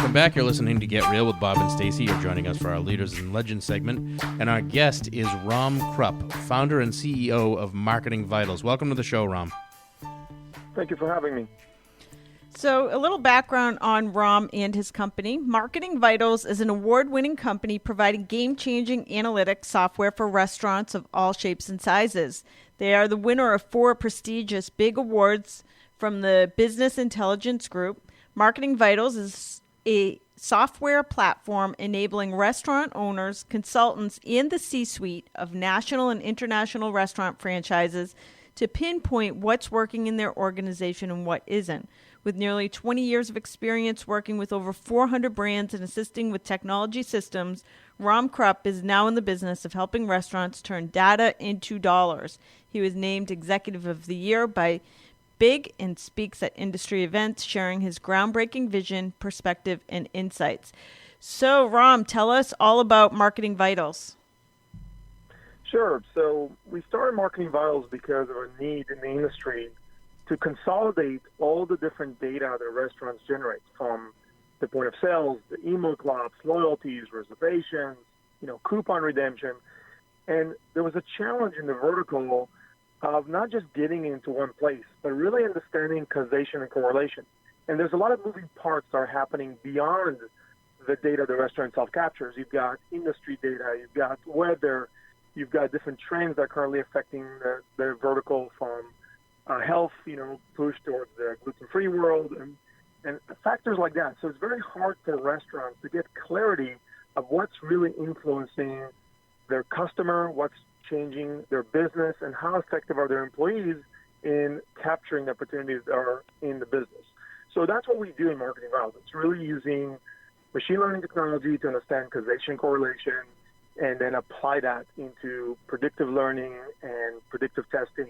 Welcome back. You're listening to Get Real with Bob and Stacy. You're joining us for our Leaders and Legends segment. And our guest is Rom Krupp, founder and CEO of Marketing Vitals. Welcome to the show, Rom. Thank you for having me. So a little background on Rom and his company. Marketing Vitals is an award-winning company providing game-changing analytics software for restaurants of all shapes and sizes. They are the winner of 4 prestigious big awards from the Business Intelligence Group. Marketing Vitals is a software platform enabling restaurant owners, consultants, and the C-suite of national and international restaurant franchises to pinpoint what's working in their organization and what isn't. With nearly 20 years of experience working with over 400 brands and assisting with technology systems, Rom Krupp is now in the business of helping restaurants turn data into dollars. He was named Executive of the Year by Big and speaks at industry events, sharing his groundbreaking vision, perspective, and insights. So, Rom, tell us all about Marketing Vitals. Sure. So we started Marketing Vitals because of a need in the industry to consolidate all the different data that restaurants generate, from the point of sales, the email clubs, loyalties, reservations, coupon redemption. And there was a challenge in the vertical of not just getting into one place, but really understanding causation and correlation. And there's a lot of moving parts that are happening beyond the data the restaurant itself captures. You've got industry data, you've got weather, you've got different trends that are currently affecting the vertical, from health, push towards the gluten-free world, and factors like that. So it's very hard for restaurants to get clarity of what's really influencing their customer, what's changing their business, and how effective are their employees in capturing the opportunities that are in the business. So that's what we do in Marketing Vitals. It's really using machine learning technology to understand causation correlation and then apply that into predictive learning and predictive testing.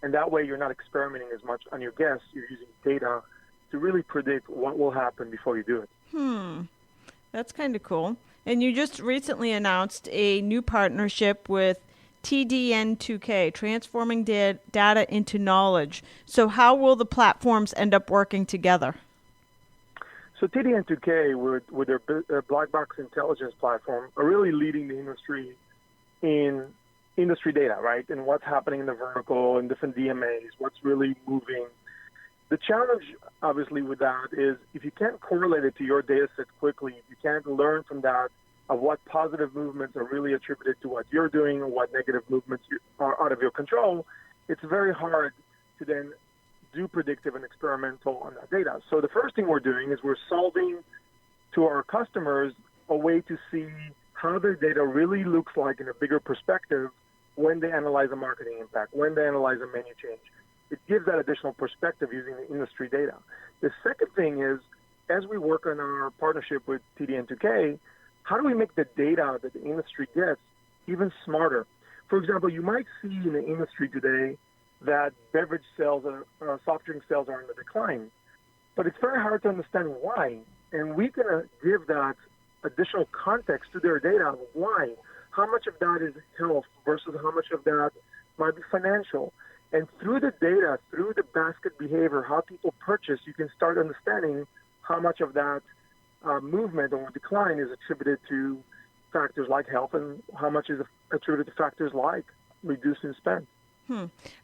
And that way you're not experimenting as much on your guests. You're using data to really predict what will happen before you do it. That's kind of cool. And you just recently announced a new partnership with TDN2K, transforming data into knowledge. So how will the platforms end up working together? So TDN2K, with their black box intelligence platform, are really leading the industry in industry data, right? And what's happening in the vertical and different DMAs, what's really moving. The challenge, obviously, with that is if you can't correlate it to your data set quickly, if you can't learn from that of what positive movements are really attributed to what you're doing or what negative movements are out of your control, it's very hard to then do predictive and experimental on that data. So the first thing we're doing is we're solving to our customers a way to see how their data really looks like in a bigger perspective when they analyze a marketing impact, when they analyze a menu change. It gives that additional perspective using the industry data. The second thing is, as we work on our partnership with TDN2K, how do we make the data that the industry gets even smarter? For example, you might see in the industry today that beverage sales, soft drink sales are in the decline, but it's very hard to understand why. And we can give that additional context to their data of why. How much of that is health versus how much of that might be financial. And through the data, through the basket behavior, how people purchase, you can start understanding how much of that movement or decline is attributed to factors like health and how much is attributed to factors like reducing spend.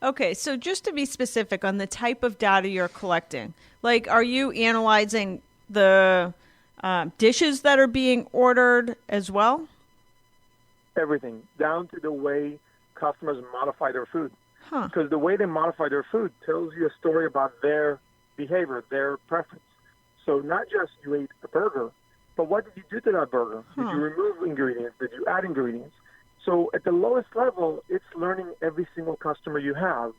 Okay, so just to be specific on the type of data you're collecting, like are you analyzing the dishes that are being ordered as well? Everything, down to the way customers modify their food. Because the way they modify their food tells you a story about their behavior, their preference. So not just you ate a burger, but what did you do to that burger? Did you remove ingredients? Did you add ingredients? So at the lowest level, it's learning every single customer you have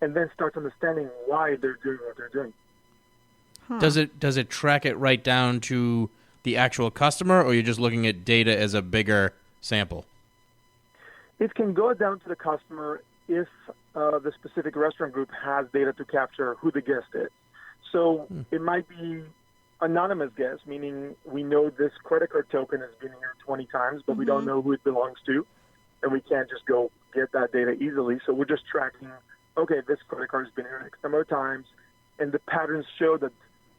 and then start understanding why they're doing what they're doing. Does it track it right down to the actual customer, or you're just looking at data as a bigger sample? It can go down to the customer if the specific restaurant group has data to capture who the guest is. So it might be anonymous guest, meaning we know this credit card token has been here 20 times, but we don't know who it belongs to, and we can't just go get that data easily. So we're just tracking, okay, this credit card has been here X number of times, and the patterns show that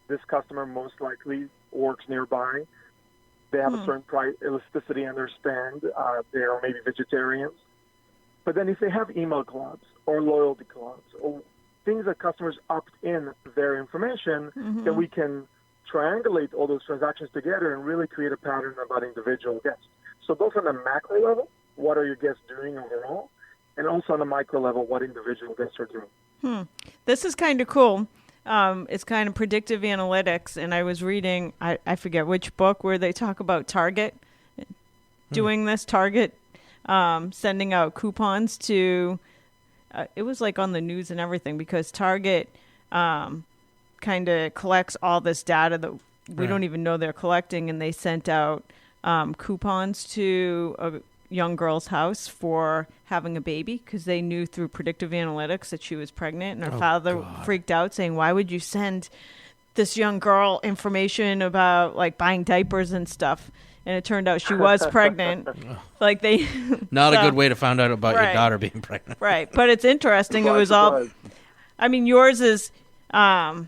this customer most likely works nearby. They have a certain price elasticity in their spend. They're maybe vegetarians. But then if they have email clubs or loyalty clubs or things that customers opt in their information, then we can triangulate all those transactions together and really create a pattern about individual guests. So both on the macro level, what are your guests doing overall? And also on the micro level, what individual guests are doing. This is kind of cool. It's kind of predictive analytics. And I was reading, I forget which book, where they talk about Target doing this. Target sending out coupons to, it was like on the news and everything, because Target kind of collects all this data that we don't even know they're collecting. And they sent out coupons to a young girl's house for having a baby because they knew through predictive analytics that she was pregnant, and her father freaked out saying, why would you send this young girl information about like buying diapers and stuff? And it turned out she was pregnant. Like they not a good way to find out about your daughter being pregnant. Right. But it's interesting. It was all, I mean, yours is kind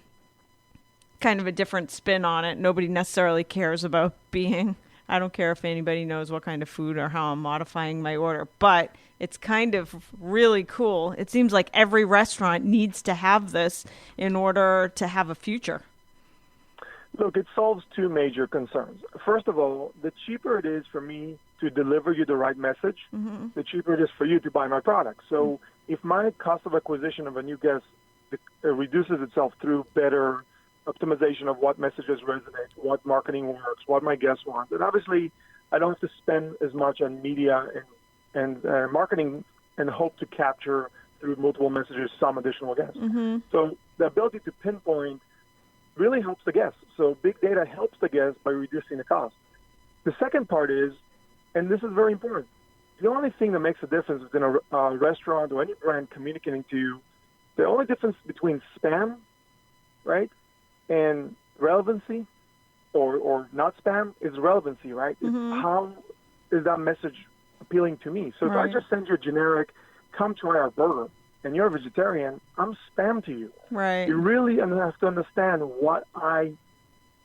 of a different spin on it. Nobody necessarily cares about being, I don't care if anybody knows what kind of food or how I'm modifying my order, but it's kind of really cool. It seems like every restaurant needs to have this in order to have a future. Look, it solves two major concerns. First of all, the cheaper it is for me to deliver you the right message, the cheaper it is for you to buy my product. So if my cost of acquisition of a new guest reduces itself through better optimization of what messages resonate, what marketing works, what my guests want, and obviously I don't have to spend as much on media and marketing and hope to capture through multiple messages some additional guests. So the ability to pinpoint really helps the guests. So big data helps the guests by reducing the cost. The second part is, and this is very important, the only thing that makes a difference between a restaurant or any brand communicating to you, the only difference between spam, right, and relevancy or not spam is relevancy, right? It's how is that message appealing to me? So if I just send you a generic, come try our burger, and you're a vegetarian, I'm spam to you. Right. You really have to understand what I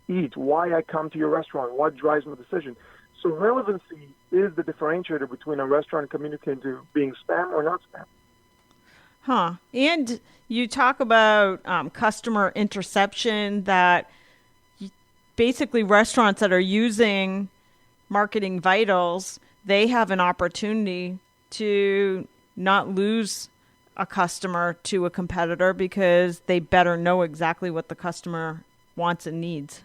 eat, why I come to your restaurant, what drives my decision. So relevancy is the differentiator between a restaurant communicating to being spam or not spam. Huh. And you talk about customer interception, that basically restaurants that are using Marketing Vitals, they have an opportunity to not lose a customer to a competitor because they better know exactly what the customer wants and needs.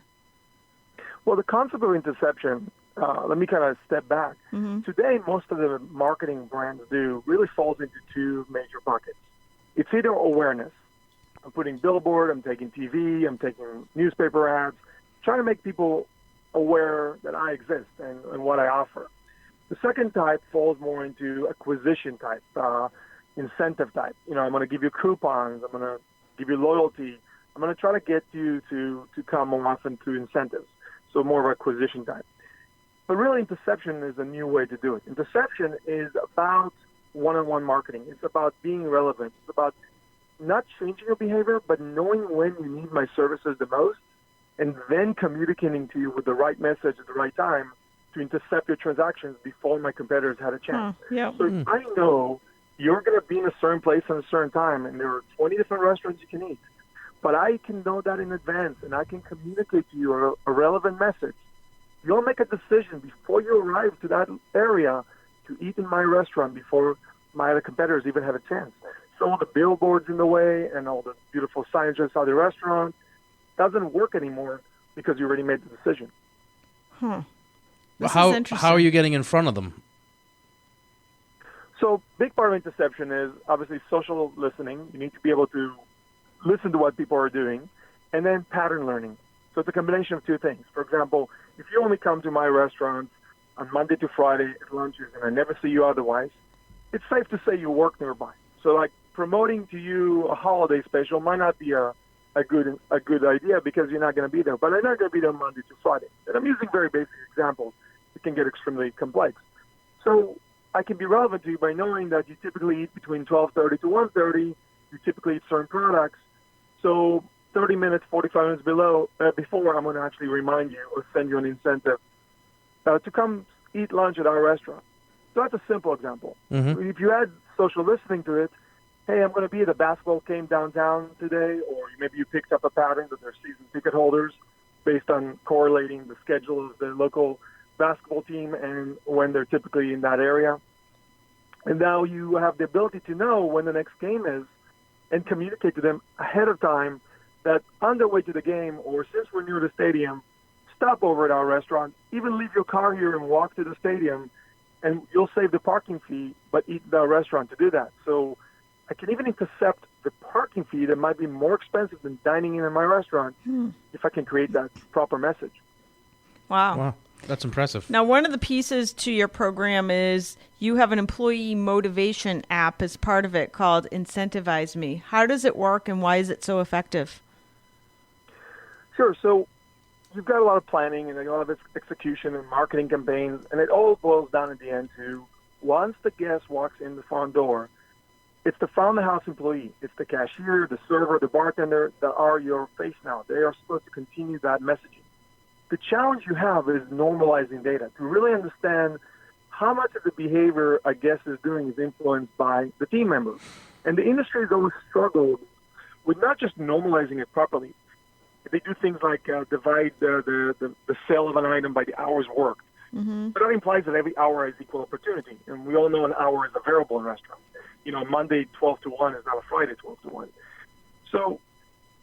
Well, the concept of interception, let me kind of step back. Today, most of the marketing brands do really falls into two major buckets. It's either awareness. I'm putting billboard, I'm taking TV, I'm taking newspaper ads, trying to make people aware that I exist and what I offer. The second type falls more into acquisition type, incentive type. You know, I'm going to give you coupons, I'm going to give you loyalty, I'm going to try to get you to come more often through incentives. So more of acquisition type. But really, interception is a new way to do it. Interception is about one-on-one marketing. It's about being relevant. It's about not changing your behavior, but knowing when you need my services the most, and then communicating to you with the right message at the right time to intercept your transactions before my competitors had a chance. So if I know you're going to be in a certain place at a certain time, and there are 20 different restaurants you can eat, but I can know that in advance, and I can communicate to you a relevant message. You'll make a decision before you arrive to that area to eat in my restaurant before my other competitors even have a chance. So all the billboards in the way and all the beautiful signage outside the restaurant doesn't work anymore because you already made the decision. Well, how are you getting in front of them? So big part of interception is obviously social listening. You need to be able to listen to what people are doing, and then pattern learning. So it's a combination of two things. For example, if you only come to my restaurant on Monday to Friday at lunches and I never see you otherwise, it's safe to say you work nearby. So like promoting to you a holiday special might not be a good idea because you're not going to be there. But I'm not going to be there Monday to Friday. And I'm using very basic examples. It can get extremely complex. So I can be relevant to you by knowing that you typically eat between 12:30 to 1:30. You typically eat certain products. So 30 minutes, 45 minutes before, I'm going to actually remind you or send you an incentive to come eat lunch at our restaurant. So that's a simple example. Mm-hmm. If you add social listening to it, hey, I'm going to be at a basketball game downtown today, or maybe you picked up a pattern that they're season ticket holders based on correlating the schedule of the local basketball team and when they're typically in that area. And now you have the ability to know when the next game is and communicate to them ahead of time that on their way to the game, or since we're near the stadium, stop over at our restaurant, even leave your car here and walk to the stadium, and you'll save the parking fee, but eat at our restaurant to do that. So I can even intercept the parking fee that might be more expensive than dining in my restaurant if I can create that proper message. Wow. That's impressive. Now, one of the pieces to your program is you have an employee motivation app as part of it called Incentivize Me. How does it work, and why is it so effective? Sure. So you've got a lot of planning and a lot of execution and marketing campaigns, and it all boils down at the end to once the guest walks in the front door, it's the front of the house employee. It's the cashier, the server, the bartender that are your face now. They are supposed to continue that messaging. The challenge you have is normalizing data to really understand how much of the behavior a guest is doing is influenced by the team members. And the industry has always struggled with not just normalizing it properly. They do things like divide the sale of an item by the hours worked. Mm-hmm. But that implies that every hour has equal opportunity. And we all know an hour is a variable in restaurants. You know, Monday 12 to 1 is not a Friday 12 to 1. So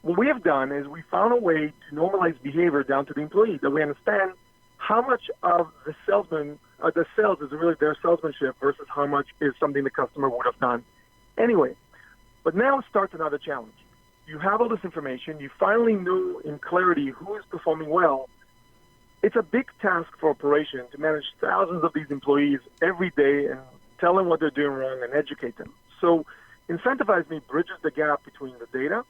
what we have done is we found a way to normalize behavior down to the employee, that we understand how much of the the sales is really their salesmanship versus how much is something the customer would have done anyway. But now starts another challenge. You have all this information. You finally know in clarity who is performing well. It's a big task for operation to manage thousands of these employees every day and tell them what they're doing wrong and educate them. So Incentivize Me bridges the gap between the data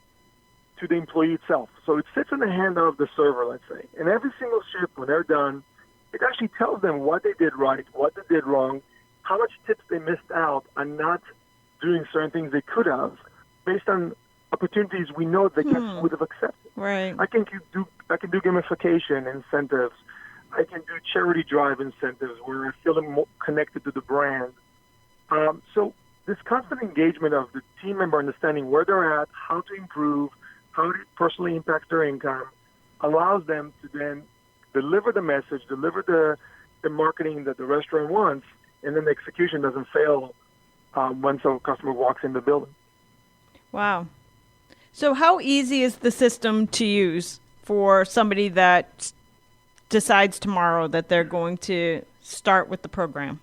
to the employee itself. So it sits in the hand of the server, let's say. And every single shift, when they're done, it actually tells them what they did right, what they did wrong, how much tips they missed out on not doing certain things they could have, based on opportunities we know the guests would have accepted. Right. I can do gamification incentives. I can do charity drive incentives where I feel them more connected to the brand. So this constant engagement of the team member understanding where they're at, how to improve, how to personally impact their income, allows them to then deliver the message, deliver the marketing that the restaurant wants, and then the execution doesn't fail once a customer walks in the building. Wow. So how easy is the system to use for somebody that decides tomorrow that they're going to start with the program?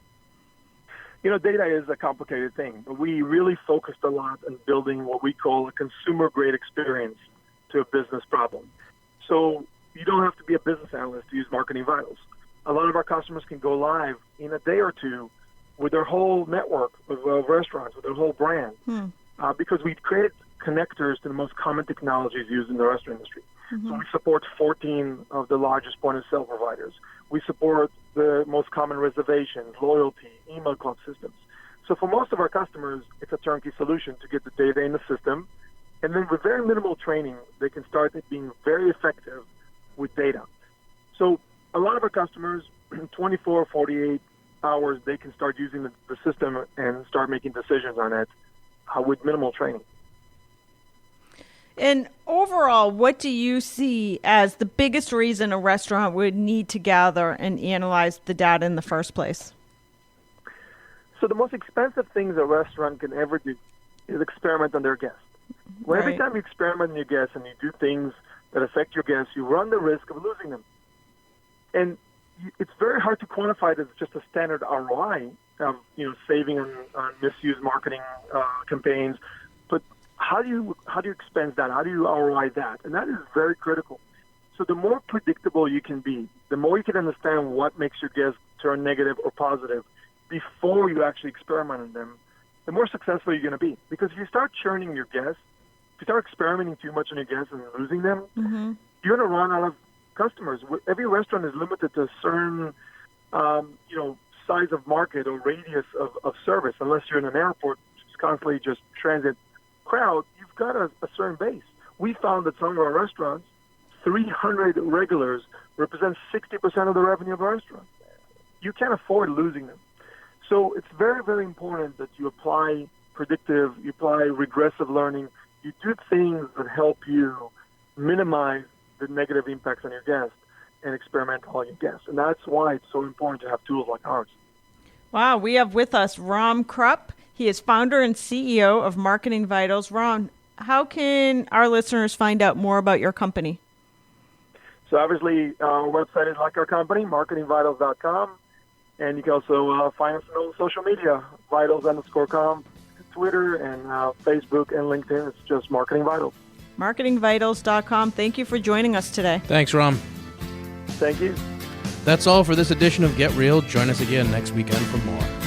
You know, data is a complicated thing, but we really focused a lot on building what we call a consumer-grade experience to a business problem. So you don't have to be a business analyst to use Marketing Vitals. A lot of our customers can go live in a day or two with their whole network of restaurants, with their whole brand, because we've created connectors to the most common technologies used in the restaurant industry. So we support 14 of the largest point-of-sale providers. We support the most common reservations, loyalty, email club systems. So for most of our customers, it's a turnkey solution to get the data in the system. And then with very minimal training, they can start being very effective with data. So a lot of our customers, 24, 48 hours, they can start using the system and start making decisions on it with minimal training. And overall, what do you see as the biggest reason a restaurant would need to gather and analyze the data in the first place? So the most expensive things a restaurant can ever do is experiment on their guests. Well, every time you experiment on your guests and you do things that affect your guests, you run the risk of losing them. And it's very hard to quantify it as just a standard ROI of saving on misused marketing campaigns. But how do you expense that? How do you ROI that? And that is very critical. So the more predictable you can be, the more you can understand what makes your guests turn negative or positive before you actually experiment on them, the more successful you're going to be. Because if you start churning your guests, if you start experimenting too much on your guests and losing them, you're going to run out of customers. Every restaurant is limited to a certain, size of market or radius of service. Unless you're in an airport, which is constantly just transit crowd, you've got a certain base. we found that some of our restaurants, 300 regulars represent 60% of the revenue of a restaurant. You can't afford losing them. So it's very, very important that you apply predictive, you apply regressive learning, you do things that help you minimize the negative impacts on your guests and experiment on your guests. And that's why it's so important to have tools like ours. Wow, we have with us Rom Krupp. He is founder and CEO of Marketing Vitals. Ron, how can our listeners find out more about your company? So obviously, our website is like our company, marketingvitals.com. And you can also find us on all social media, vitals_com, Twitter and Facebook and LinkedIn. It's just Marketing Vitals. Marketingvitals.com. Thank you for joining us today. Thanks, Rom. Thank you. That's all for this edition of Get Real. Join us again next weekend for more.